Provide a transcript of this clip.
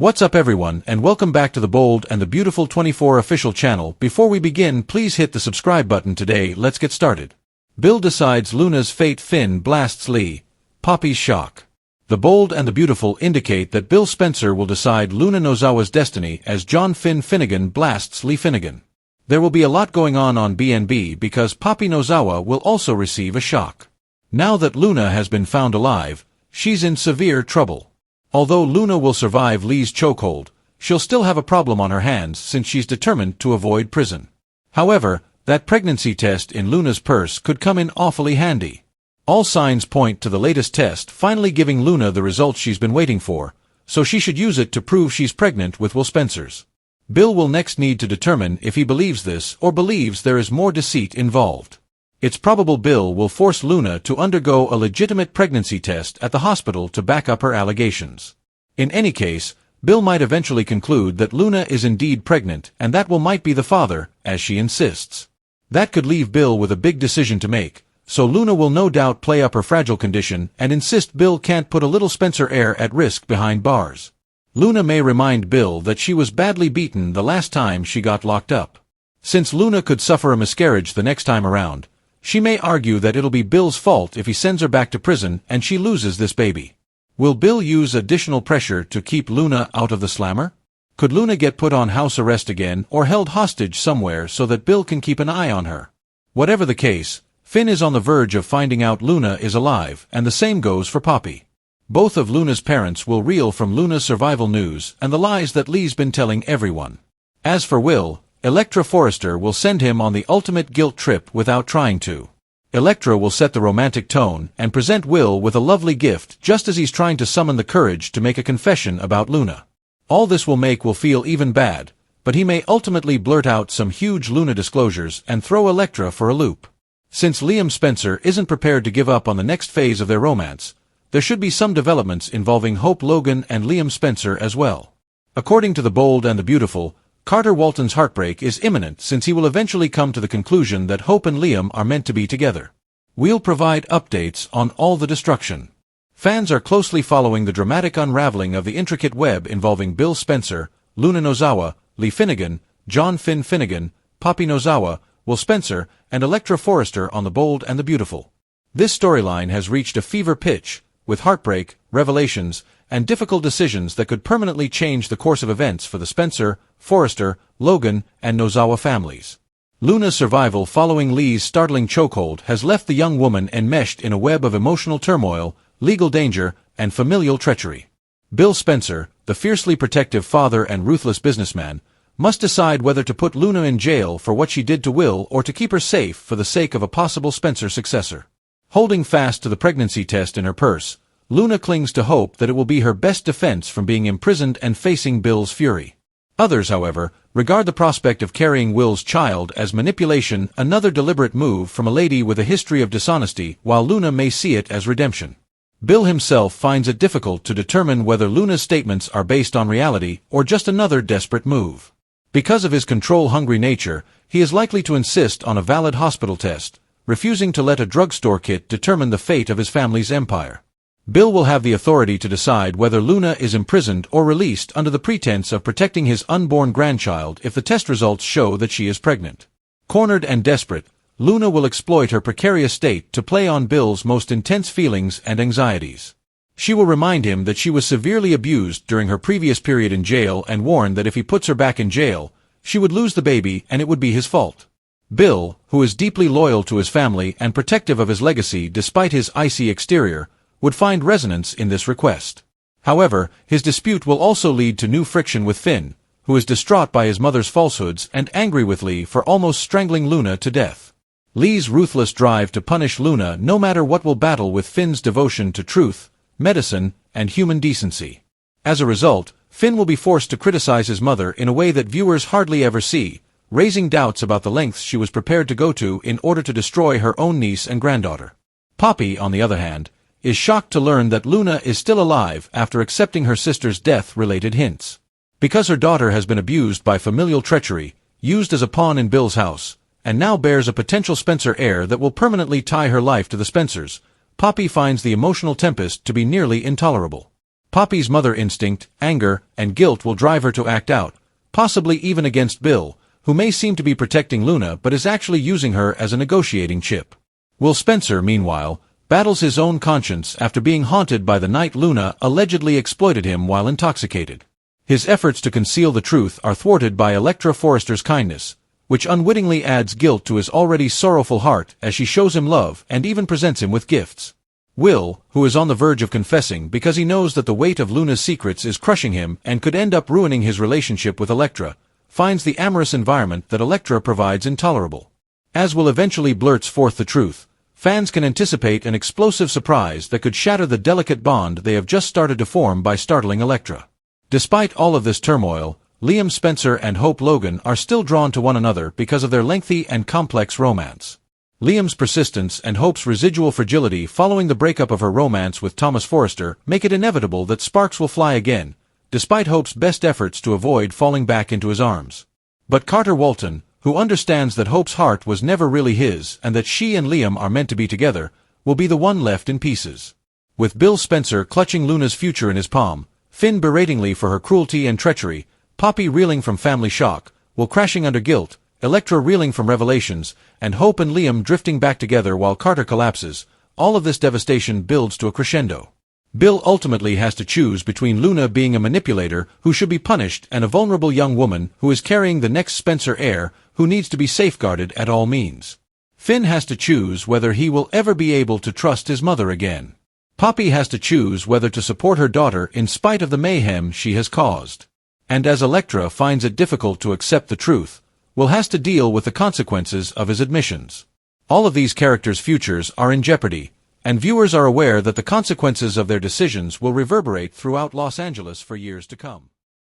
What's up everyone, and welcome back to the Bold and the Beautiful 24 official channel. Before we begin, please hit the subscribe button today. Let's get started. Bill decides Luna's fate. Finn blasts Lee. Poppy's shock. The Bold and the Beautiful indicate that Bill Spencer will decide Luna Nozawa's destiny as John Finn Finnegan blasts Lee Finnegan. There will be a lot going on BNB because Poppy Nozawa will also receive a shock. Now that Luna has been found alive, she's in severe trouble. Although Luna will survive Lee's chokehold, she'll still have a problem on her hands since she's determined to avoid prison. However, that pregnancy test in Luna's purse could come in awfully handy. All signs point to the latest test finally giving Luna the results she's been waiting for, so she should use it to prove she's pregnant with Will Spencer's. Bill will next need to determine if he believes this or believes there is more deceit involved. It's probable Bill will force Luna to undergo a legitimate pregnancy test at the hospital to back up her allegations. In any case, Bill might eventually conclude that Luna is indeed pregnant and that Will might be the father, as she insists. That could leave Bill with a big decision to make, so Luna will no doubt play up her fragile condition and insist Bill can't put a little Spencer heir at risk behind bars. Luna may remind Bill that she was badly beaten the last time she got locked up. Since Luna could suffer a miscarriage the next time around, she may argue that it'll be Bill's fault if he sends her back to prison and she loses this baby. Will Bill use additional pressure to keep Luna out of the slammer? Could Luna get put on house arrest again or held hostage somewhere so that Bill can keep an eye on her? Whatever the case, Finn is on the verge of finding out Luna is alive, and the same goes for Poppy. Both of Luna's parents will reel from Luna's survival news and the lies that Lee's been telling everyone. As for Will, Elektra Forrester will send him on the ultimate guilt trip without trying to. Elektra will set the romantic tone and present Will with a lovely gift just as he's trying to summon the courage to make a confession about Luna. All this will make Will feel even bad, but he may ultimately blurt out some huge Luna disclosures and throw Elektra for a loop. Since Liam Spencer isn't prepared to give up on the next phase of their romance, there should be some developments involving Hope Logan and Liam Spencer as well. According to the Bold and the Beautiful, Carter Walton's heartbreak is imminent since he will eventually come to the conclusion that Hope and Liam are meant to be together. We'll provide updates on all the destruction. Fans are closely following the dramatic unraveling of the intricate web involving Bill Spencer, Luna Nozawa, Lee Finnegan, John Finn Finnegan, Poppy Nozawa, Will Spencer, and Elektra Forrester on the Bold and the Beautiful. This storyline has reached a fever pitch, with heartbreak, revelations, and difficult decisions that could permanently change the course of events for the Spencer, Forrester, Logan, and Nozawa families. Luna's survival following Lee's startling chokehold has left the young woman enmeshed in a web of emotional turmoil, legal danger, and familial treachery. Bill Spencer, the fiercely protective father and ruthless businessman, must decide whether to put Luna in jail for what she did to Will or to keep her safe for the sake of a possible Spencer successor. Holding fast to the pregnancy test in her purse, Luna clings to hope that it will be her best defense from being imprisoned and facing Bill's fury. Others, however, regard the prospect of carrying Will's child as manipulation, another deliberate move from a lady with a history of dishonesty, while Luna may see it as redemption. Bill himself finds it difficult to determine whether Luna's statements are based on reality or just another desperate move. Because of his control-hungry nature, he is likely to insist on a valid hospital test, refusing to let a drugstore kit determine the fate of his family's empire. Bill will have the authority to decide whether Luna is imprisoned or released under the pretense of protecting his unborn grandchild if the test results show that she is pregnant. Cornered and desperate, Luna will exploit her precarious state to play on Bill's most intense feelings and anxieties. She will remind him that she was severely abused during her previous period in jail and warn that if he puts her back in jail, she would lose the baby and it would be his fault. Bill, who is deeply loyal to his family and protective of his legacy despite his icy exterior, would find resonance in this request. However, his dispute will also lead to new friction with Finn, who is distraught by his mother's falsehoods and angry with Lee for almost strangling Luna to death. Lee's ruthless drive to punish Luna no matter what will battle with Finn's devotion to truth, medicine, and human decency. As a result, Finn will be forced to criticize his mother in a way that viewers hardly ever see, raising doubts about the lengths she was prepared to go to in order to destroy her own niece and granddaughter. Poppy, on the other hand, is shocked to learn that Luna is still alive after accepting her sister's death-related hints. Because her daughter has been abused by familial treachery, used as a pawn in Bill's house, and now bears a potential Spencer heir that will permanently tie her life to the Spencers, Poppy finds the emotional tempest to be nearly intolerable. Poppy's mother instinct, anger, and guilt will drive her to act out, possibly even against Bill, who may seem to be protecting Luna but is actually using her as a negotiating chip. Will Spencer, meanwhile, battles his own conscience after being haunted by the night Luna allegedly exploited him while intoxicated. His efforts to conceal the truth are thwarted by Elektra Forrester's kindness, which unwittingly adds guilt to his already sorrowful heart as she shows him love and even presents him with gifts. Will, who is on the verge of confessing because he knows that the weight of Luna's secrets is crushing him and could end up ruining his relationship with Elektra, finds the amorous environment that Elektra provides intolerable. As Will eventually blurts forth the truth, fans can anticipate an explosive surprise that could shatter the delicate bond they have just started to form by startling Elektra. Despite all of this turmoil, Liam Spencer and Hope Logan are still drawn to one another because of their lengthy and complex romance. Liam's persistence and Hope's residual fragility following the breakup of her romance with Thomas Forrester make it inevitable that sparks will fly again, despite Hope's best efforts to avoid falling back into his arms. But Carter Walton, who understands that Hope's heart was never really his and that she and Liam are meant to be together, will be the one left in pieces. With Bill Spencer clutching Luna's future in his palm, Finn berating Lee for her cruelty and treachery, Poppy reeling from family shock, Will crashing under guilt, Elektra reeling from revelations, and Hope and Liam drifting back together while Carter collapses, all of this devastation builds to a crescendo. Bill ultimately has to choose between Luna being a manipulator who should be punished and a vulnerable young woman who is carrying the next Spencer heir who needs to be safeguarded at all means. Finn has to choose whether he will ever be able to trust his mother again. Poppy has to choose whether to support her daughter in spite of the mayhem she has caused. And as Elektra finds it difficult to accept the truth, Will has to deal with the consequences of his admissions. All of these characters' futures are in jeopardy, and viewers are aware that the consequences of their decisions will reverberate throughout Los Angeles for years to come.